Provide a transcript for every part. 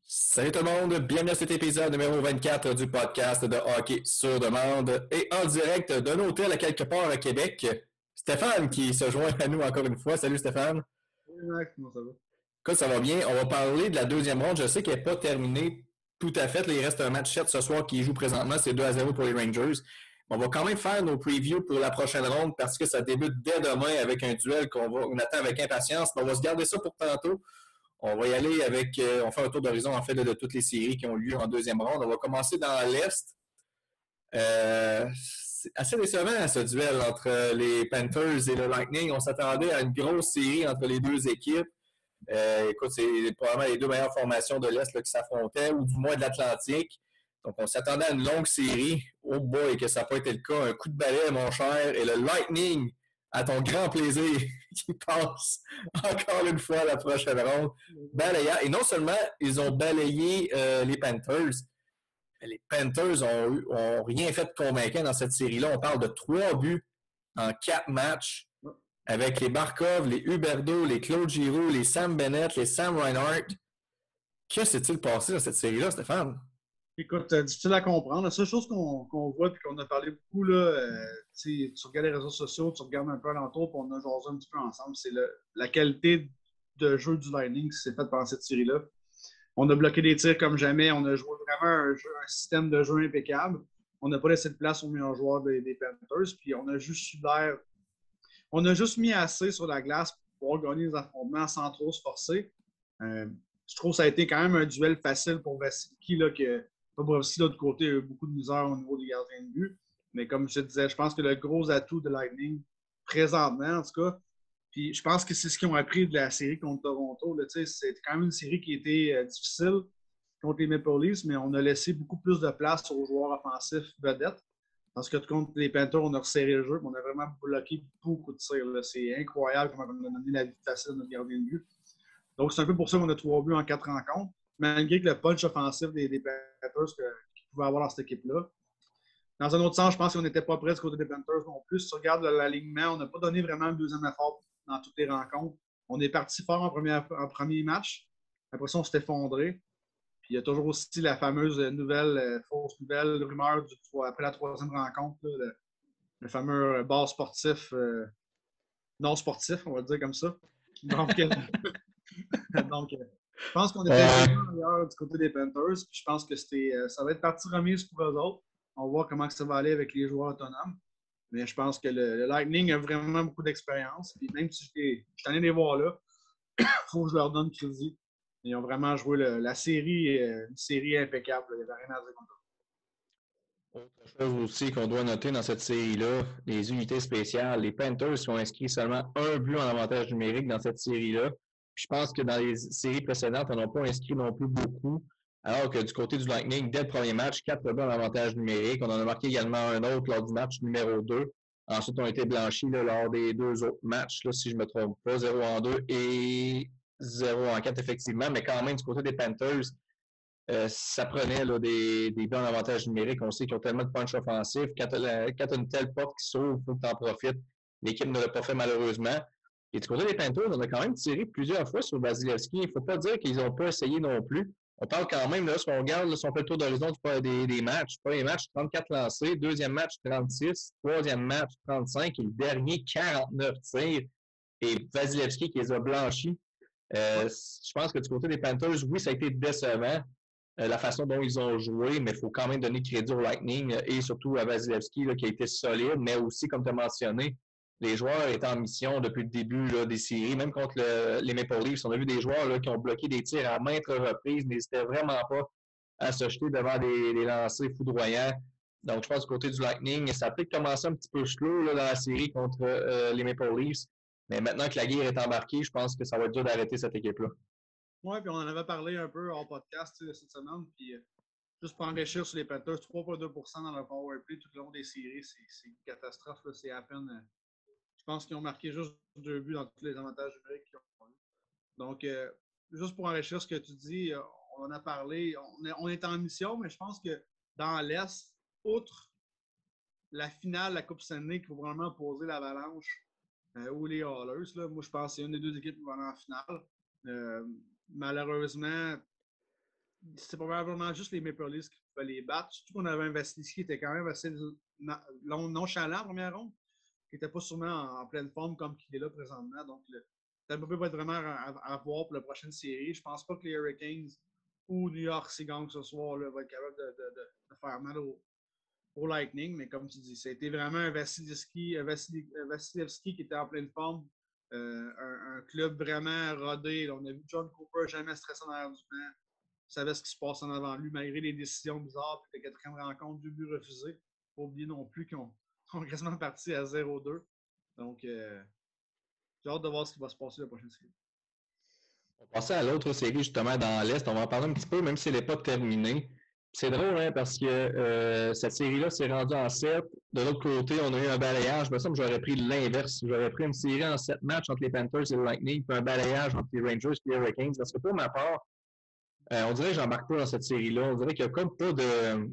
Salut tout le monde, bienvenue à cet épisode numéro 24 du podcast de Hockey sur demande et en direct d'un hôtel à quelque part à Québec. Stéphane qui se joint à nous encore une fois. Salut Stéphane. Oui, Max, comment ça va? Écoute, ça va bien. On va parler de la deuxième ronde. Je sais qu'elle n'est pas terminée tout à fait. Là, il reste un match 7 ce soir qui joue présentement. C'est 2-0 pour les Rangers. On va quand même faire nos previews pour la prochaine ronde parce que ça débute dès demain avec un duel qu'on attend avec impatience. Mais on va se garder ça pour tantôt. On va y aller avec, on fait un tour d'horizon en fait de toutes les séries qui ont lieu en deuxième ronde. On va commencer dans l'Est. C'est assez décevant ce duel entre les Panthers et le Lightning. On s'attendait à une grosse série entre les deux équipes. Écoute, c'est probablement les deux meilleures formations de l'Est là, qui s'affrontaient, ou du moins de l'Atlantique. Donc, on s'attendait à une longue série. Oh boy, que ça n'a pas été le cas. Un coup de balai, mon cher. Et le Lightning, à ton grand plaisir, qui passe encore une fois à la prochaine ronde, balayant. Et non seulement ils ont balayé les Panthers, mais les Panthers ont rien fait de convaincant dans cette série-là. On parle de 3 buts en 4 matchs avec les Barkov, les Huberdeau, les Claude Giroux, les Sam Bennett, les Sam Reinhart. Que s'est-il passé dans cette série-là, Stéphane? Écoute, difficile à comprendre. La seule chose qu'on voit et qu'on a parlé beaucoup, là, tu regardes les réseaux sociaux, tu regardes un peu alentour, puis on a jasé un petit peu ensemble, c'est la qualité de jeu du Lightning qui s'est faite pendant cette série-là. On a bloqué des tirs comme jamais. On a joué vraiment un système de jeu impeccable. On n'a pas laissé de place aux meilleurs joueurs des Panthers, puis on a juste mis assez sur la glace pour pouvoir gagner les affrontements sans trop se forcer. Je trouve que ça a été quand même un duel facile pour Vasiliki, là, que Bobrovski, de l'autre côté, a eu beaucoup de misère au niveau des gardiens de but. Mais comme je te disais, je pense que le gros atout de Lightning, présentement en tout cas, puis je pense que c'est ce qu'ils ont appris de la série contre Toronto. C'est quand même une série qui était difficile contre les Maple Leafs, mais on a laissé beaucoup plus de place aux joueurs offensifs vedettes. Parce que contre les Panthers, on a resserré le jeu, mais on a vraiment bloqué beaucoup de tirs. Là. C'est incroyable comment on a donné la vie facile à notre gardien de but. Donc, c'est un peu pour ça qu'on a 3 buts en 4 rencontres, malgré que le punch offensif des Panthers qu'ils pouvaient avoir dans cette équipe-là. Dans un autre sens, je pense qu'on n'était pas prêts du côté des Panthers non plus. Si tu regardes l'alignement, on n'a pas donné vraiment un deuxième effort dans toutes les rencontres. On est parti fort en premier match. Après ça, on s'est effondré. Puis il y a toujours aussi la fameuse fausse nouvelle, rumeur après la troisième rencontre, là, le fameux bar sportif, non sportif, on va dire comme ça. Donc, je pense qu'on était vraiment meilleurs du côté des Panthers. Puis je pense que ça va être partie remise pour eux autres. On va voir comment ça va aller avec les joueurs autonomes. Mais je pense que le Lightning a vraiment beaucoup d'expérience. Puis même si je suis allé les voir là, il faut que je leur donne crédit. Ils ont vraiment joué la série, une série impeccable. Il n'y avait rien à dire contre eux. Autre chose aussi qu'on doit noter dans cette série-là, les unités spéciales. Les Panthers ont inscrit seulement un but en avantage numérique dans cette série-là. Je pense que dans les séries précédentes, on n'a pas inscrit non plus beaucoup. Alors que du côté du Lightning, dès le premier match, 4 buts en avantage numérique. On en a marqué également un autre lors du match numéro 2. Ensuite, on a été blanchis là, lors des 2 autres matchs, là, si je ne me trompe pas, 0 en 2 et 0 en 4, effectivement. Mais quand même, du côté des Panthers, ça prenait là, des buts en avantage numérique. On sait qu'ils ont tellement de punch offensif. Quand tu as une telle porte qui s'ouvre, il faut que tu en profites. L'équipe ne l'a pas fait malheureusement. Et du côté des Panthers, on a quand même tiré plusieurs fois sur Vasilevski. Il ne faut pas dire qu'ils n'ont pas essayé non plus. On parle quand même, là, si on regarde, là, si on fait le tour d'horizon des matchs, premier match, 34 lancés, deuxième match, 36, troisième match, 35, et le dernier, 49 tirs. Et Vasilevski qui les a blanchis. Je pense que du côté des Panthers, oui, ça a été décevant, la façon dont ils ont joué, mais il faut quand même donner crédit au Lightning et surtout à Vasilevski là, qui a été solide, mais aussi, comme tu as mentionné, les joueurs étaient en mission depuis le début là, des séries, même contre les Maple Leafs. On a vu des joueurs là, qui ont bloqué des tirs à maintes reprises, n'hésitaient vraiment pas à se jeter devant des lancers foudroyants. Donc, je pense du côté du Lightning, ça a peut-être commencé un petit peu slow là, dans la série contre les Maple Leafs, mais maintenant que la guerre est embarquée, je pense que ça va être dur d'arrêter cette équipe-là. Oui, puis on en avait parlé un peu hors podcast cette semaine. Puis juste pour enrichir sur les Panthers, 3,2% dans le power play tout le long des séries, c'est une catastrophe. Là. C'est à peine. Je pense qu'ils ont marqué juste 2 buts dans tous les avantages numériques qu'ils ont eu. Donc, juste pour enrichir ce que tu dis, on en a parlé. On est en mission, mais je pense que dans l'Est, outre la finale de la Coupe Stanley qui va vraiment poser l'Avalanche ou les Hallers, là, moi je pense que c'est une des deux équipes qui va aller en finale. malheureusement, c'est probablement juste les Maple Leafs qui pouvaient les battre. Surtout qu'on avait un Vasilevski qui était quand même assez nonchalant en première ronde, qui n'était pas sûrement en pleine forme comme il est là présentement. Donc, Tampa Bay va être vraiment à voir pour la prochaine série. Je ne pense pas que les Hurricanes ou New York, s'ils gagnent ce soir, là, vont être capables de faire mal au Lightning. Mais comme tu dis, c'était vraiment un Vasilevski qui était en pleine forme. Un club vraiment rodé. On a vu John Cooper jamais stressé dans l'air du temps. Il savait ce qui se passe en avant lui, malgré les décisions bizarres. Puis la quatrième rencontre, 2 buts refusés. Pas oublier non plus qu'ils sont quasiment partis à 0-2. Donc, j'ai hâte de voir ce qui va se passer la prochaine série. On va passer à l'autre série, justement, dans l'Est. On va en parler un petit peu, même si elle n'est pas terminée. C'est drôle, hein, parce que cette série-là s'est rendue en 7. De l'autre côté, on a eu un balayage. Me semble que j'aurais pris l'inverse. J'aurais pris une série en 7 matchs entre les Panthers et le Lightning, puis un balayage entre les Rangers et les Hurricanes. Parce que pour ma part, on dirait que j'embarque pas dans cette série-là. On dirait qu'il n'y a comme pas de,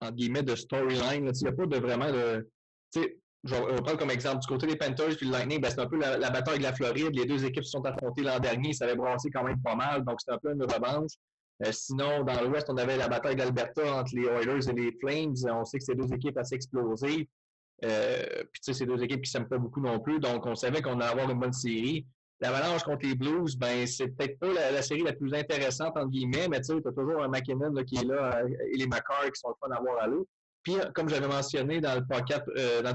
entre guillemets, de storyline. Il n'y a pas de vraiment de... On prend comme exemple du côté des Panthers puis le Lightning, ben, c'est un peu la bataille de la Floride. Les deux équipes se sont affrontées l'an dernier, ça avait brassé quand même pas mal, donc c'était un peu une revanche. Sinon, dans l'Ouest, on avait la bataille d'Alberta entre les Oilers et les Flames. On sait que c'est deux équipes assez explosives. Puis tu sais, c'est deux équipes qui ne s'aiment pas beaucoup non plus, donc on savait qu'on allait avoir une bonne série. L'Avalanche contre les Blues, ben c'est peut-être pas la série la plus intéressante, entre guillemets, mais tu sais, tu as toujours un McKinnon là, qui est là et les McCarr qui sont le fun à voir à l'eau. Puis, comme j'avais mentionné dans le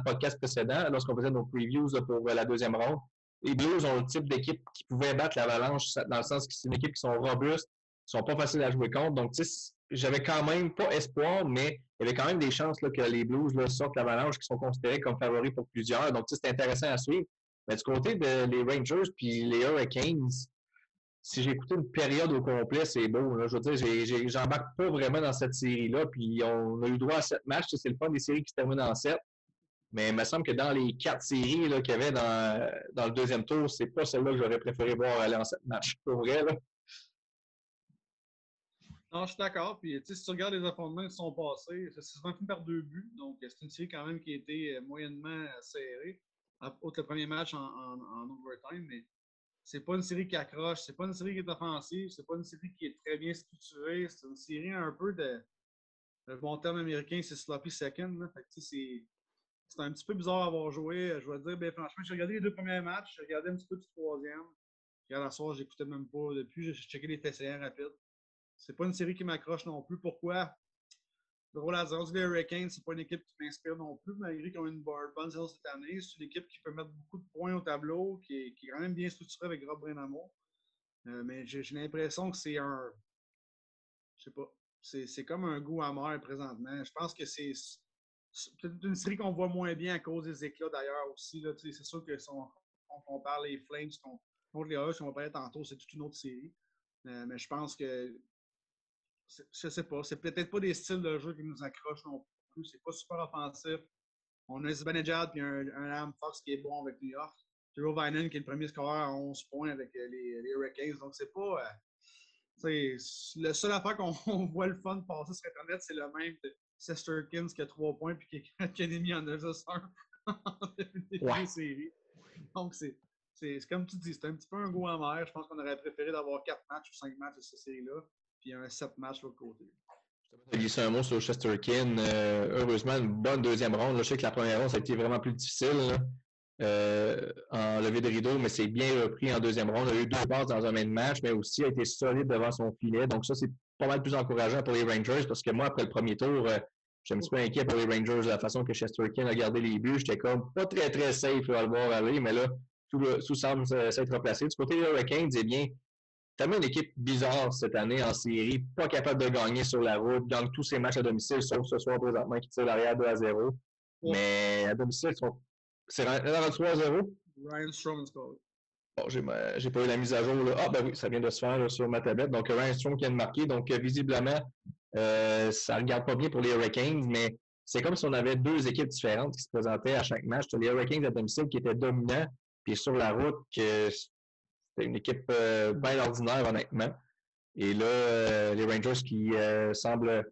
podcast précédent, lorsqu'on faisait nos previews là, pour la deuxième ronde, les Blues ont le type d'équipe qui pouvait battre l'Avalanche dans le sens que c'est une équipe qui sont robustes, qui sont pas faciles à jouer contre. Donc, tu sais, j'avais quand même pas espoir, mais il y avait quand même des chances là, que les Blues là, sortent l'Avalanche qui sont considérés comme favoris pour plusieurs. Donc, tu sais, c'est intéressant à suivre. Mais du côté des Rangers puis les Hurricanes, si j'ai écouté une période au complet, c'est beau. Là. Je veux dire, j'embarque pas vraiment dans cette série-là. Puis on a eu droit à 7 matchs. C'est le fun des séries qui se terminent en 7. Mais il me semble que dans les 4 séries là, qu'il y avait dans le deuxième tour, c'est pas celle-là que j'aurais préféré voir aller en 7 matchs. Pour vrai, là. Non, je suis d'accord. Puis, si tu regardes les affrontements qui sont passés, c'est souvent fini par 2 buts. Donc, c'est une série quand même qui a été moyennement serrée. Autre le premier match en overtime, mais c'est pas une série qui accroche, c'est pas une série qui est offensive, c'est pas une série qui est très bien structurée. C'est une série un peu de. Le bon terme américain, c'est sloppy second. Là. Fait que, c'est un petit peu bizarre à avoir joué. Je dois dire, ben, franchement, j'ai regardé les 2 premiers matchs, j'ai regardé un petit peu du troisième. Puis à la soir, j'écoutais même pas. Depuis, j'ai checké les TCR rapides. C'est pas une série qui m'accroche non plus. Pourquoi? Drôle à dire, les Hurricanes, c'est pas une équipe qui m'inspire non plus, malgré qu'ils ont une bonne saison cette année. C'est une équipe qui peut mettre beaucoup de points au tableau, qui est quand même bien structurée avec Rob Brinamo. Mais j'ai l'impression que c'est un. Je sais pas. C'est comme un goût amer présentement. Je pense que c'est une série qu'on voit moins bien à cause des éclats d'ailleurs aussi. C'est sûr que si on compare les Flames contre les Oilers, on va parler tantôt, c'est toute une autre série. Mais je pense que je sais pas, c'est peut-être pas des styles de jeu qui nous accrochent non plus. C'est pas super offensif. On a Zibanejad et un Adam Fox qui est bon avec New York. Joe Vinen qui est le premier scoreur à 11 points avec les Hurricanes. Donc c'est pas. Le seul affaire qu'on voit le fun passer sur Internet, c'est le même de Shesterkin qui a 3 points puis qui a mis en 9 1 en début de série. Donc c'est comme tu dis, c'est un petit peu un goût amer. Je pense qu'on aurait préféré d'avoir 4 matchs ou 5 matchs de cette série-là. Puis un 7 matchs de l'autre côté. Je vais glisser un mot sur Shesterkin. Heureusement, une bonne deuxième ronde. Là, je sais que la première ronde, ça a été vraiment plus difficile en levée de rideau, mais c'est bien repris en deuxième ronde. Il a eu 2 passes dans un même match, mais aussi a été solide devant son filet. Donc ça, c'est pas mal plus encourageant pour les Rangers parce que moi, après le premier tour, j'étais un petit peu inquiet pour les Rangers de la façon que Shesterkin a gardé les buts. J'étais comme pas très, très safe à le voir aller, mais là, tout semble s'être replacé. Du côté des Hurricanes, eh bien, tellement une équipe bizarre cette année en série, pas capable de gagner sur la route, gagne tous ses matchs à domicile, sauf ce soir présentement qui tire l'arrière 2-0. Ouais. Mais à domicile, c'est rendu 3-0. Ryan Strome score. Bon, j'ai pas eu la mise à jour. Là. Ah, ben oui, ça vient de se faire là, sur ma tablette. Donc, Ryan Strome qui vient de marquer. Donc, visiblement, ça ne regarde pas bien pour les Hurricanes, mais c'est comme si on avait 2 équipes différentes qui se présentaient à chaque match. Les Hurricanes à domicile qui étaient dominants, puis sur la route, c'était une équipe bien ordinaire, honnêtement. Et là, les Rangers qui semblent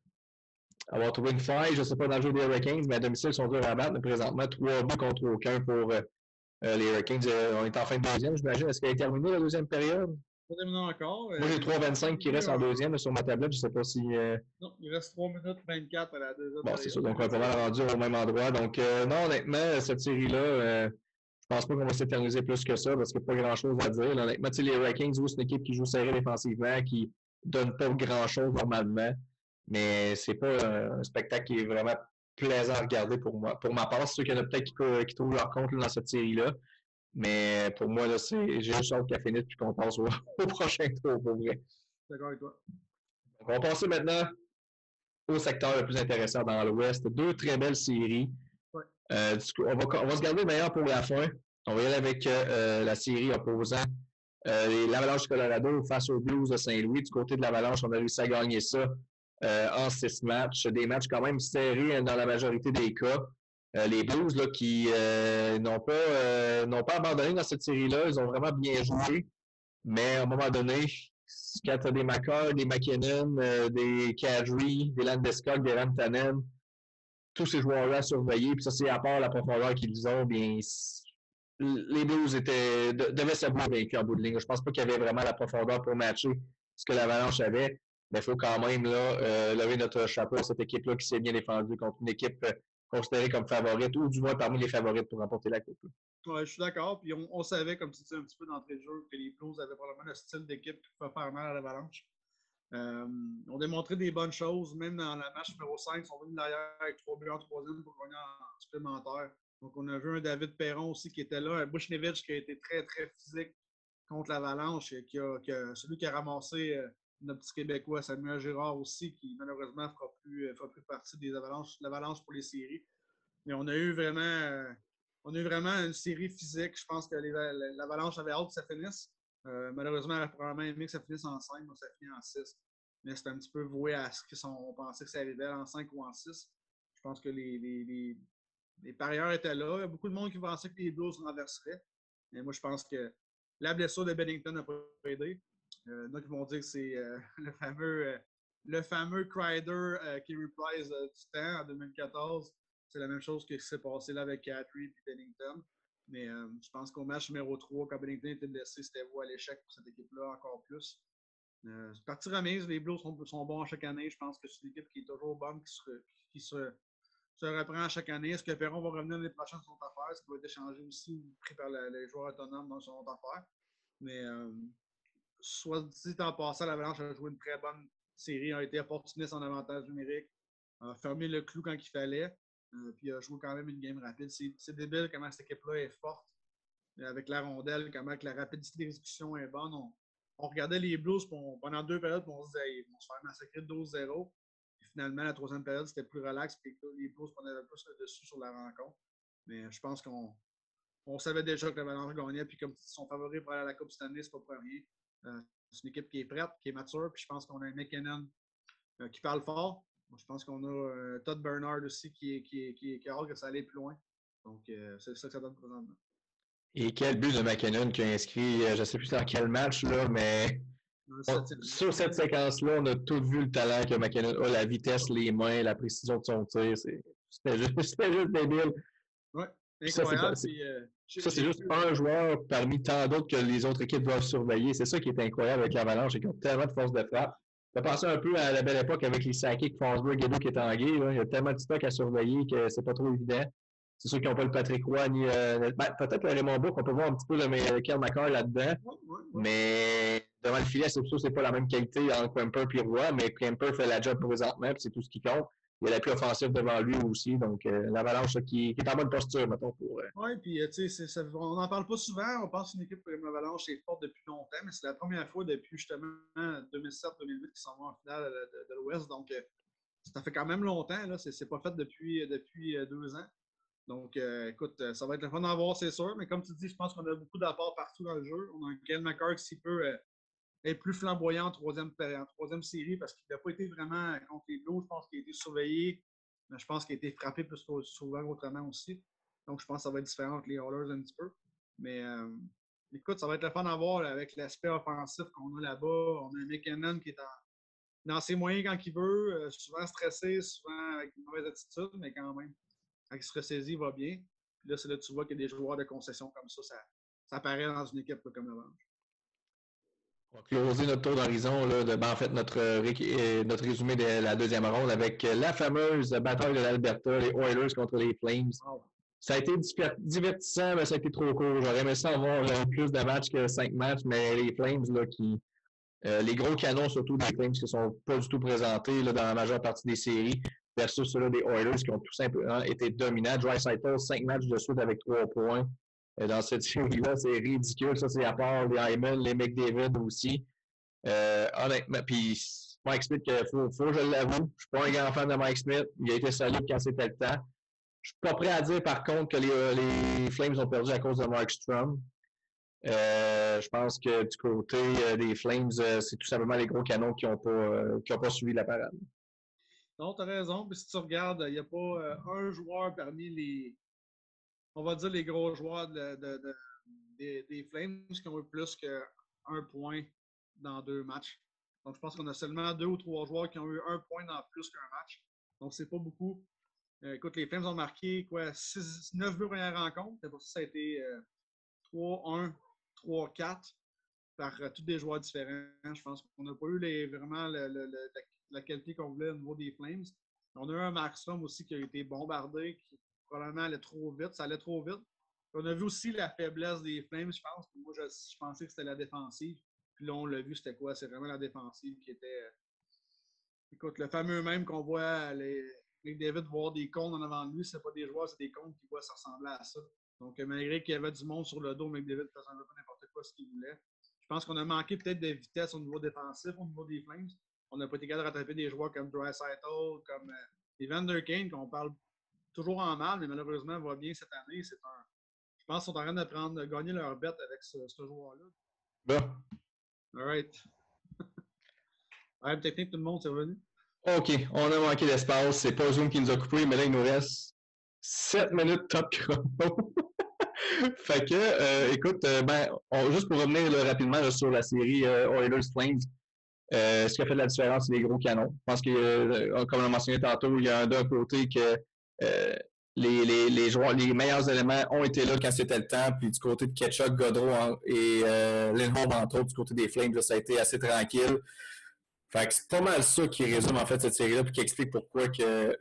avoir trouvé une faille, je ne sais pas, dans le jeu des Hurricanes, mais à domicile, ils sont durs à battre. Mais présentement, 3 buts contre aucun pour les Hurricanes. On est en fin de deuxième, j'imagine. Est-ce qu'elle est terminée, la deuxième période? Pas terminé encore. Moi, j'ai 3,25 qui restent en deuxième là, sur ma tablette. Je ne sais pas si. Non, il reste 3 minutes 24 à la deuxième Bon, c'est période. ça. Donc, on est pas mal rendu au même endroit. Donc, non, honnêtement, cette série-là, je pense pas qu'on va s'éterniser plus que ça parce qu'il n'y a pas grand-chose à dire. Là, honnêtement, les Vikings, c'est une équipe qui joue serré défensivement, qui donne pas grand-chose normalement. Mais c'est pas un spectacle qui est vraiment plaisant à regarder pour moi. Pour ma part, c'est sûr qu'il y en a peut-être qui trouvent leur compte là, dans cette série-là. Mais pour moi, là, j'ai juste hâte qu'elle finisse puis qu'on passe au, au prochain tour, pour vrai. D'accord avec toi. Donc, on va passer maintenant au secteur le plus intéressant dans l'Ouest. Deux très belles séries. Ouais. Du coup, on va se garder le meilleur pour la fin. On va y aller avec la série opposant l'Avalanche du Colorado face aux Blues de Saint-Louis. Du côté de l'Avalanche, on a réussi à gagner ça en 6 matchs. Des matchs quand même serrés dans la majorité des cas. Les Blues là, qui n'ont pas abandonné dans cette série-là, ils ont vraiment bien joué. Mais à un moment donné, quand tu as des McCarr, des McKinnon, des Kadri, des Landeskog, des Rantanen, tous ces joueurs-là à surveiller, puis ça, c'est à part la profondeur qu'ils ont, bien, les Blues devaient se voir vaincus en bout de ligne. Je pense pas qu'il y avait vraiment la profondeur pour matcher ce que l'Avalanche avait, mais il faut quand même là, lever notre chapeau à cette équipe-là qui s'est bien défendue contre une équipe considérée comme favorite, ou du moins parmi les favorites pour remporter la Coupe. Ouais, je suis d'accord. Puis on savait, comme tu disais un petit peu d'entrée de jeu, que les Blues avaient probablement le style d'équipe qui pouvait faire mal à l'Avalanche. On a démontré des bonnes choses, même dans la match numéro 5, ils sont venus derrière avec 3 buts en troisième pour gagner en supplémentaire. Donc, on a vu un David Perron aussi qui était là, un Buchnevich qui a été très, très physique contre l'Avalanche, celui qui a ramassé notre petit Québécois, Samuel Girard aussi, qui malheureusement ne fera plus partie de l'Avalanche pour les séries. Mais on a eu vraiment une série physique. Je pense que l'Avalanche avait hâte que ça finisse. Malheureusement, elle a probablement aimé que ça finisse en 5, donc ça finit en 6. Mais c'est un petit peu voué à ce qu'on pensait que ça arrivait en 5 ou en 6. Je pense que les parieurs étaient là. Il y a beaucoup de monde qui pensait que les Blues renverseraient. Mais moi, je pense que la blessure de Bennington n'a pas aidé. Il y en a qui vont dire que c'est le fameux Kreider qui reprise du temps en 2014. C'est la même chose que ce qui s'est passé là avec Kadri et Bennington. Mais je pense qu'au match numéro 3, quand Bennington était blessé, c'était voué à l'échec pour cette équipe-là encore plus. Partie remise, les Blues sont bons chaque année. Je pense que c'est une équipe qui est toujours bonne, qui se reprend chaque année. Est-ce que Perron va revenir l'année prochaine sur son affaire? Est-ce qu'il va être échangé aussi ou pris par les joueurs autonomes dans son affaire? Mais soit dit en passant, l'Avalanche a joué une très bonne série, a été opportuniste en avantage numérique, a fermé le clou quand il fallait, puis a joué quand même une game rapide. C'est débile comment cette équipe-là est forte avec la rondelle, comment la rapidité d'exécution est bonne. On regardait les Blues pendant 2 périodes, puis on se disait, ils vont se faire massacrer de 12-0. Finalement, la troisième période, c'était plus relax, puis les Blues prenaient un peu le dessus sur la rencontre. Mais je pense qu'on savait déjà que l'Avalanche gagnait, puis comme ils sont favoris pour aller à la Coupe cette année, c'est pas pour rien. C'est une équipe qui est prête, qui est mature, puis je pense qu'on a un McKinnon qui parle fort. Je pense qu'on a Todd Bernard aussi qui a hâte que ça aille plus loin. Donc, c'est ça que ça donne présentement. Et quel but de McKinnon qui a inscrit, je ne sais plus dans quel match, là, mais sur cette séquence-là, on a tout vu le talent que McKinnon a, la vitesse, les mains, la précision de son tir. C'était juste débile. Oui, incroyable. Ça, c'est juste un joueur parmi tant d'autres que les autres équipes doivent surveiller. C'est ça qui est incroyable avec l'Avalanche, c'est qu'ils ont tellement de force de frappe. Ça pensé un peu à la belle époque avec les Sakic, Forsberg et qui est Tanguay. Il y a tellement de stock à surveiller que c'est pas trop évident. C'est sûr qu'ils n'ont pas le Patrick Roy ni peut-être le Raymond Bourque, on peut voir un petit peu le Kyle McCarr là-dedans. Mais devant le filet, c'est sûr que c'est pas la même qualité entre Kemper et Roy, mais Kemper fait la job présentement, puis c'est tout ce qui compte. Il y a l'appui offensif devant lui aussi, donc l'Avalanche qui est en bonne posture, mettons, pour. Oui, puis tu sais, on n'en parle pas souvent. On pense qu'une équipe comme l'Avalanche est forte depuis longtemps, mais c'est la première fois depuis justement 2007-2008 qu'ils sont en finale de l'Ouest. Donc, ça fait quand même longtemps. Là. C'est pas fait depuis 2 ans. Donc, écoute, ça va être le fun d'en voir, c'est sûr. Mais comme tu dis, je pense qu'on a beaucoup d'apports partout dans le jeu. On a un Ken McCarr qui peut être plus flamboyant en troisième série parce qu'il n'a pas été vraiment contre les Blues. Je pense qu'il a été surveillé. Mais je pense qu'il a été frappé plus souvent autrement aussi. Donc, je pense que ça va être différent entre les Oilers un petit peu. Mais écoute, ça va être le fun d'en voir avec l'aspect offensif qu'on a là-bas. On a un McKinnon qui est dans ses moyens quand il veut, souvent stressé, souvent avec une mauvaise attitude, mais quand même. Quand il se ressaisit, il va bien. Puis là, c'est là que tu vois qu'il y a des joueurs de concession comme ça apparaît dans une équipe comme l'Avalanche. On va closer notre tour d'horizon, là, en fait, notre résumé de la deuxième ronde avec la fameuse bataille de l'Alberta, les Oilers contre les Flames. Wow. Ça a été divertissant, mais ça a été trop court. J'aurais aimé ça avoir plus de matchs que 5 matchs, mais les Flames, là, les gros canons, surtout des Flames, qui ne sont pas du tout présentés là, dans la majeure partie des séries, versus ceux-là des Oilers qui ont tout simplement été dominants. Draisaitl, 5 matchs de suite avec 3 points. Dans cette série-là, c'est ridicule. Ça, c'est à part les Hyman, les McDavid aussi. Honnêtement, puis Mike Smith, faut que je l'avoue, je suis pas un grand fan de Mike Smith. Il a été solide quand c'était le temps. Je suis pas prêt à dire, par contre, que les Flames ont perdu à cause de Markstrom. Je pense que du côté des Flames, c'est tout simplement les gros canons qui n'ont pas suivi la parade. Non, tu as raison. Puis si tu regardes, il n'y a pas un joueur parmi on va dire, les gros joueurs des Flames qui ont eu plus qu'un point dans 2 matchs. Donc, je pense qu'on a seulement 2 ou 3 joueurs qui ont eu un point dans plus qu'un match. Donc, c'est pas beaucoup. Écoute, les Flames ont marqué 9 buts première rencontre. Et pour ça a été 3-1, 3-4 par tous des joueurs différents. Je pense qu'on n'a pas eu vraiment la qualité qu'on voulait au niveau des Flames. On a eu un Markstrom aussi qui a été bombardé, qui probablement allait trop vite. Ça allait trop vite. On a vu aussi la faiblesse des Flames, je pense. Moi, je pensais que c'était la défensive. Puis là, on l'a vu, c'était quoi? C'est vraiment la défensive qui était. Écoute, le fameux même qu'on voit les David voir des cônes en avant de lui, c'est pas des joueurs, c'est des cônes qui voient ça ressembler à ça. Donc, malgré qu'il y avait du monde sur le dos, McDavid faisait un peu n'importe quoi ce qu'il voulait. Je pense qu'on a manqué peut-être de vitesse au niveau défensif, au niveau des Flames. On n'a pas été capable de rattraper des joueurs comme Draisaitl, comme Evander Kane, qu'on parle toujours en mal, mais malheureusement va bien cette année. Je pense qu'ils sont en train de gagner leur bête avec ce joueur-là. Bon. All right. Ouais, technique, tout le monde, c'est revenu. OK, on a manqué d'espace. C'est pas Zoom qui nous a coupé, mais là, il nous reste 7 minutes top chrono. Fait que, écoute, juste pour revenir là, rapidement là, sur la série Oilers-Flames, ce qui a fait la différence, c'est les gros canons. Je pense que, comme on a mentionné tantôt, il y a d'un côté que les joueurs, les meilleurs éléments ont été là quand c'était le temps, puis du côté de Ketchuk, Godreau et Lindholm, entre autres, du côté des Flames, là, ça a été assez tranquille. Fait que c'est pas mal ça qui résume en fait cette série-là, puis qui explique pourquoi que.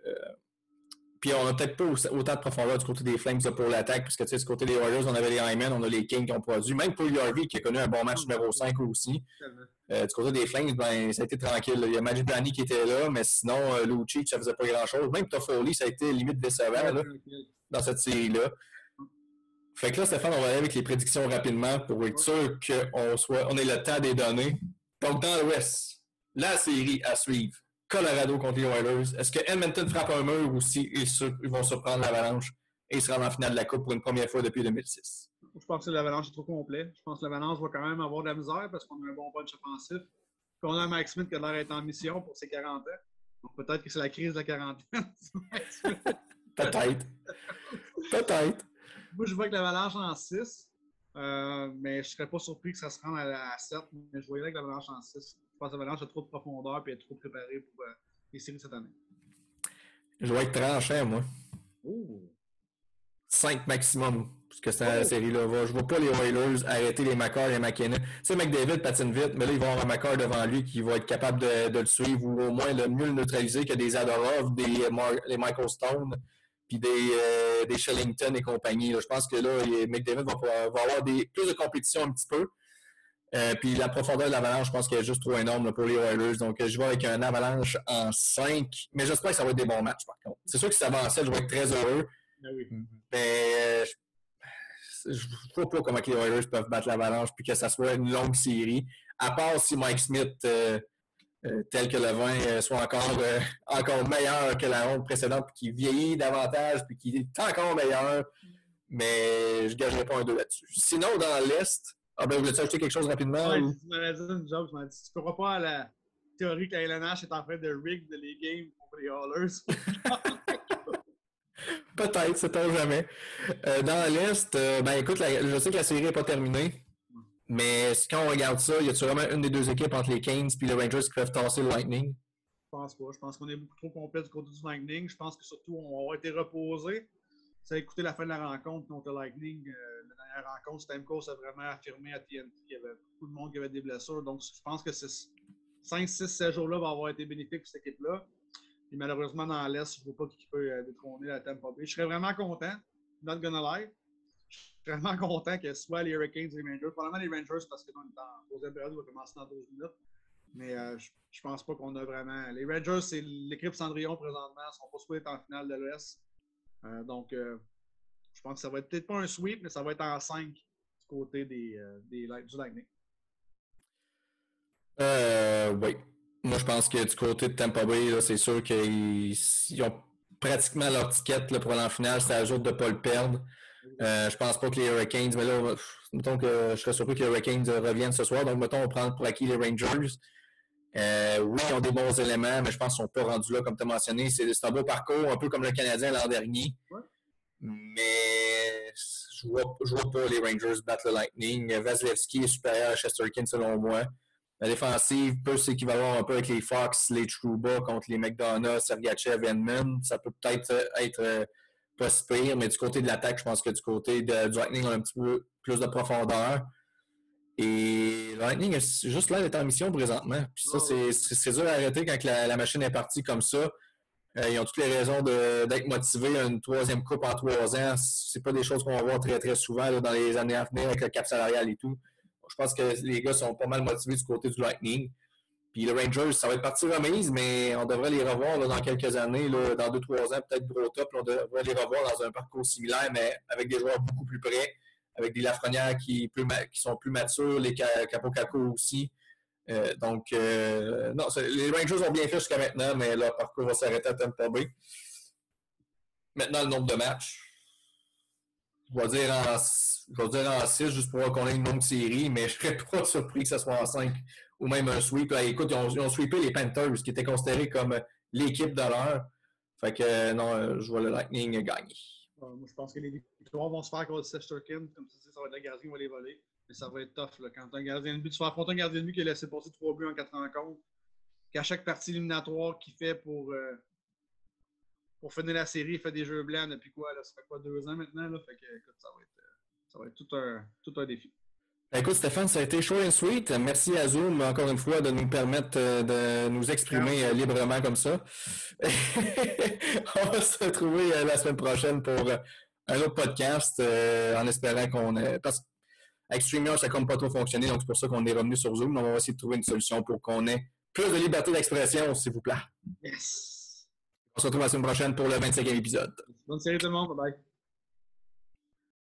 Puis on a peut-être pas autant de profondeur du côté des Flames là, pour l'attaque, parce que tu sais, du côté des Warriors, on avait les Hyman, on a les Kings qui ont produit. Même Paul Harvey qui a connu un bon match numéro 5 aussi. Du côté des Flames, ben, ça a été tranquille. Là. Il y a Magic qui était là, mais sinon, Lucic, ça faisait pas grand-chose. Même Toffoli, ça a été limite décevant là, dans cette série-là. Fait que là, Stéphane, on va aller avec les prédictions rapidement pour être sûr qu'on ait le temps des données. Donc, dans l'Ouest, la série à suivre. Colorado contre les Oilers. Est-ce que Edmonton frappe un mur ou si ils vont surprendre l'Avalanche et se rendre en finale de la Coupe pour une première fois depuis 2006? Je pense que l'Avalanche est trop complet. Je pense que l'Avalanche va quand même avoir de la misère parce qu'on a un bon punch offensif. Puis on a un Mike Smith qui a l'air d'être en mission pour ses 40 ans. Donc peut-être que c'est la crise de la quarantaine. Peut-être. Peut-être. Moi, je vois que l'Avalanche en 6. Mais je ne serais pas surpris que ça se rende à 7. Mais je voyais que l'Avalanche en 6. Je pense que l'Avalanche a trop de profondeur et est trop préparée pour les séries cette année. Je vais être tranchant, moi. Oh. 5 maximum, puisque c'est la série-là. Je vois pas les Oilers arrêter les McCarr et les McKinnon. Tu sais, McDavid patine vite, mais là, ils vont avoir un McCarr devant lui qui va être capable de le suivre ou au moins le mieux le neutraliser que des Zadorov, les Michael Stone, puis des Shellington et compagnie. Là. Je pense que là, McDavid va avoir plus de compétition un petit peu. Puis la profondeur de l'Avalanche, je pense qu'elle est juste trop énorme là, pour les Oilers. Donc, je vais avec un Avalanche en 5. Mais j'espère que ça va être des bons matchs, par contre. C'est sûr que si ça avance, je vais être très heureux. Ah oui. Mais je ne vois pas comment les Oilers peuvent battre l'Avalanche puis que ça soit une longue série. À part si Mike Smith, tel que le vin, soit encore meilleur que la ronde précédente puis qu'il vieillit davantage puis qu'il est encore meilleur. Mais je ne gagerai pas un 2 là-dessus. Sinon, dans l'Est, vous voulez ajouter quelque chose rapidement? Ouais, tu m'avais dit une joke, tu m'as dit, tu ne crois pas à la théorie que la LNH est en train de rig les games pour les Oilers. Peut-être, c'est pas jamais. Dans l'Est, écoute, je sais que la série n'est pas terminée, mais quand on regarde ça, y a-tu vraiment une des deux équipes entre les Kings et les Rangers qui peuvent tasser le Lightning? Je pense pas. Je pense qu'on est beaucoup trop complet du côté du Lightning. Je pense que surtout, on va été reposé. Ça a écouté la fin de la rencontre contre le Lightning, la première rencontre. Stamkos a vraiment affirmé à TNT qu'il y avait beaucoup de monde qui avait des blessures. Donc, je pense que ces 5, 6, 7 jours-là vont avoir été bénéfiques pour cette équipe-là. Et malheureusement, dans l'Est, je ne vois pas qui peut détrôner la Tampa Bay. Je serais vraiment content, not gonna lie. Je suis vraiment content que soit les Hurricanes et les Rangers. Probablement les Rangers parce que dans le deuxième période, on va commencer dans 12 minutes. Mais je pense pas qu'on a vraiment. Les Rangers, c'est l'équipe Cendrillon présentement. Ils ne sont pas supposés être en finale de l'Ouest. Donc, je pense que ça va être peut-être pas un sweep, mais ça va être en 5 du côté du Lightning. Oui. Moi, je pense que du côté de Tampa Bay, là, c'est sûr qu'ils ont pratiquement leur ticket là, pour aller en finale. C'est à jour de ne pas le perdre. Je pense pas que les Hurricanes, mais là, mettons que je serais surpris que les Hurricanes reviennent ce soir. Donc, mettons, on prend pour acquis les Rangers. Oui, ils ont des bons éléments, mais je pense qu'ils ne sont pas rendus là, comme tu as mentionné. C'est un beau parcours, un peu comme le Canadien l'an dernier. Ouais. Mais je vois pas les Rangers battre le Lightning. Vasilevski est supérieur à Shesterkin, selon moi. La défensive peut s'équivaloir un peu avec les Fox, les Trouba contre les McDonough, Sergachev, Edmund. Ça peut peut-être être pas si pire, mais du côté de l'attaque, je pense que du côté du Lightning, on a un petit peu plus de profondeur. Et le Lightning a juste l'air d'être en mission présentement. Puis ça, c'est dur à arrêter quand la machine est partie comme ça. Ils ont toutes les raisons d'être motivés. Une troisième coupe en 3 ans, c'est pas des choses qu'on va voir très, très souvent là, dans les années à venir avec le cap salarial et tout. Je pense que les gars sont pas mal motivés du côté du Lightning. Puis les Rangers, ça va être partie remise, mais on devrait les revoir là, dans quelques années, là, dans 2-3 ans, peut-être gros top. On devrait les revoir dans un parcours similaire, mais avec des joueurs beaucoup plus près, avec des Lafrenière qui sont plus matures, les Capo aussi. Donc, non, les Rangers ont bien fait jusqu'à maintenant, mais leur parcours va s'arrêter à Tampa Bay. Maintenant, le nombre de matchs. Je vais dire en 6, juste pour qu'on ait une longue série, mais je ne serais pas surpris que ce soit en 5 ou même un sweep. Là, écoute, ils ont sweepé les Panthers, qui étaient considérés comme l'équipe de l'heure. Fait que non, je vois le Lightning gagner. Moi, je pense que les victoires vont se faire contre Shesterkin. Comme tu dis, ça va être le gardien qui va les voler. Mais ça va être tough. Là. Quand un gardien de but, tu vas affronter un gardien de but qui a laissé passer 3 buts en 4 rencontres. Qu'à chaque partie éliminatoire qu'il fait pour finir la série, il fait des jeux blancs depuis quoi? Là, ça fait quoi, 2 ans maintenant? Là? Fait que, écoute, ça va être tout un défi. Écoute, Stéphane, ça a été short and sweet. Merci à Zoom, encore une fois, de nous permettre de nous exprimer librement comme ça. On va se retrouver la semaine prochaine pour un autre podcast, en espérant qu'on ait... Parce qu'avec StreamYard, ça n'a comme pas trop fonctionné, donc c'est pour ça qu'on est revenu sur Zoom. On va essayer de trouver une solution pour qu'on ait plus de liberté d'expression, s'il vous plaît. Yes! On se retrouve la semaine prochaine pour le 25e épisode. Bonne série tout le monde, bye bye.